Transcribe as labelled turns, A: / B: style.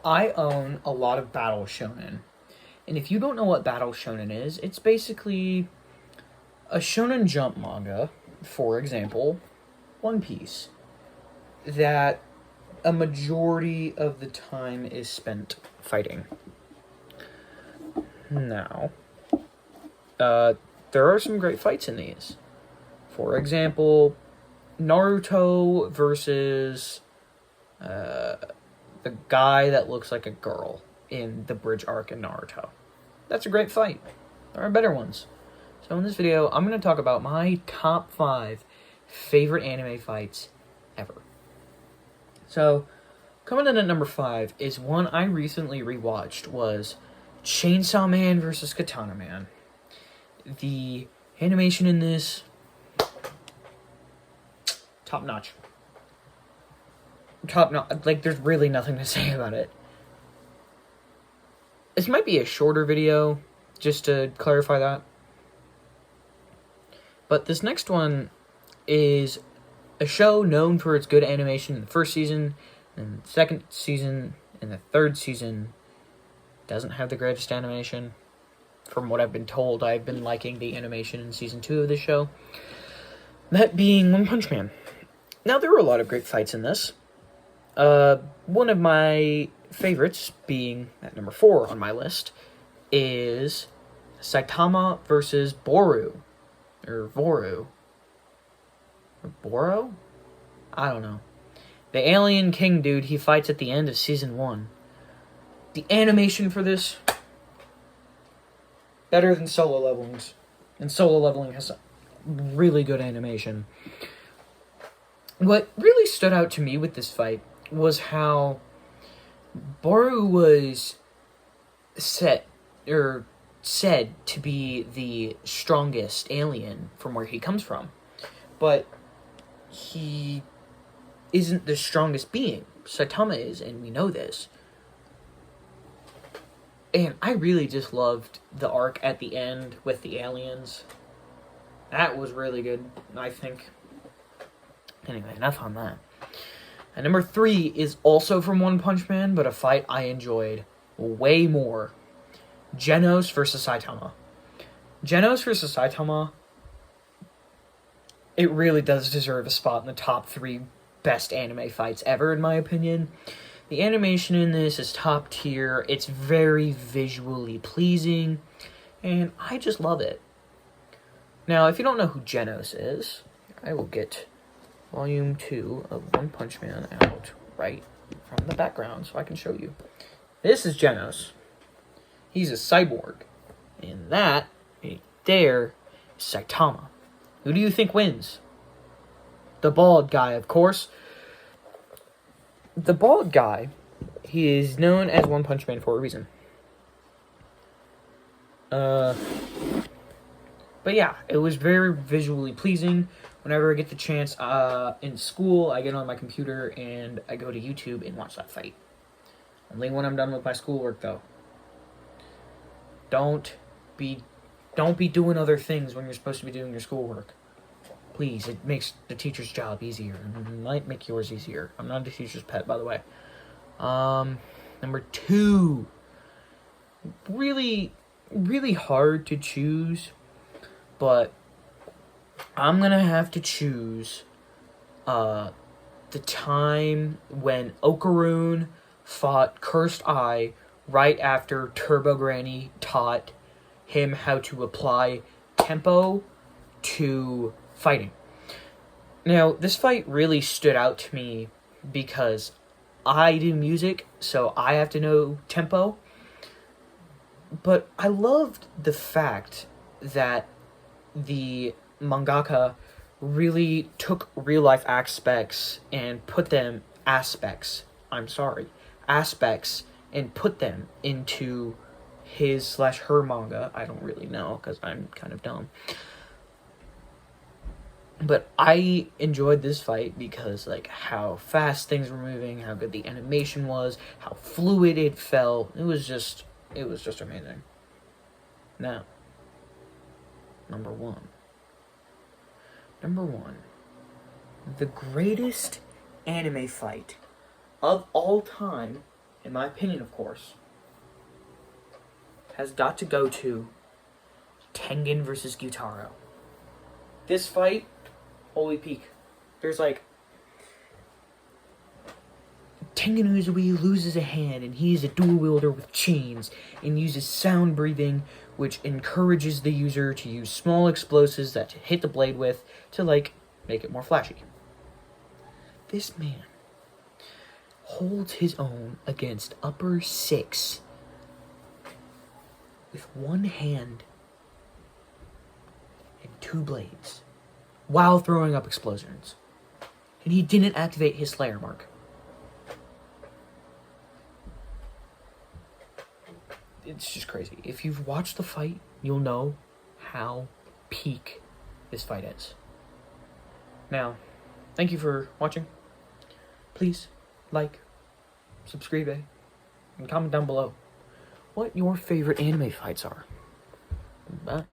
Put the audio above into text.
A: I own a lot of Battle Shonen. And if you don't know what Battle Shonen is, it's basically a Shonen Jump manga, for example, One Piece, that a majority of the time is spent fighting. Now, there are some great fights in these. For example, Naruto versus the guy that looks like a girl in the bridge arc in Naruto. That's a great fight. There are better ones. So in this video, I'm going to talk about my top 5 favorite anime fights ever. So, coming in at number 5 is one I recently rewatched, was Chainsaw Man vs. Katana Man. The animation in this, top notch. Like, there's really nothing to say about it. This might be a shorter video, just to clarify that. But this next one is a show known for its good animation in the first season, and the second season, and the third season doesn't have the greatest animation. From what I've been told, I've been liking the animation in season 2 of this show. That being One Punch Man. Now, there were a lot of great fights in this. One of my favorites, being at number 4 on my list, is Saitama versus Boru. Or Voru. Or Boro? I don't know. The Alien King dude he fights at the end of season 1. The animation for this, better than Solo Leveling's. And Solo Leveling has really good animation. What really stood out to me with this fight was how Boru was said to be the strongest alien from where he comes from. But he isn't the strongest being. Saitama is, and we know this. And I really just loved the arc at the end with the aliens. That was really good, I think. Anyway, enough on that. And number 3 is also from One Punch Man, but a fight I enjoyed way more. Genos versus Saitama. Genos versus Saitama, it really does deserve a spot in the top 3 best anime fights ever, in my opinion. The animation in this is top tier. It's very visually pleasing, and I just love it. Now, if you don't know who Genos is, I will get Volume 2 of One Punch Man out right from the background so I can show you. This is Genos. He's a cyborg. And that, right there, is Saitama. Who do you think wins? The bald guy, of course. The bald guy, he is known as One Punch Man for a reason. But yeah, it was very visually pleasing. Whenever I get the chance in school, I get on my computer and I go to YouTube and watch that fight. Only when I'm done with my schoolwork, though. Don't be doing other things when you're supposed to be doing your schoolwork. Please, it makes the teacher's job easier. It might make yours easier. I'm not a teacher's pet, by the way. Number 2. Really, really hard to choose, but I'm gonna have to choose the time when Okaroon fought Cursed Eye right after Turbo Granny taught him how to apply tempo to fighting. Now, this fight really stood out to me because I do music, so I have to know tempo. But I loved the fact that the mangaka really took real-life aspects and put them aspects and put them into his/her manga. I don't really know, because I'm kind of dumb. But I enjoyed this fight because, like, how fast things were moving, how good the animation was, how fluid it felt. It was just amazing. Now, number 1. The greatest anime fight of all time in my opinion, of course, has got to go to Tengen versus Gyutaro. This fight, holy peak. There's like, Tengen Uzui loses a hand, and he is a dual wielder with chains, and uses sound breathing, which encourages the user to use small explosives that to hit the blade with to, like, make it more flashy. This man holds his own against upper 6 with one hand and 2 blades while throwing up explosions. And he didn't activate his Slayer mark. It's just crazy. If you've watched the fight, you'll know how peak this fight is. Now, thank you for watching. Please like, subscribe, and comment down below what your favorite anime fights are. Bye.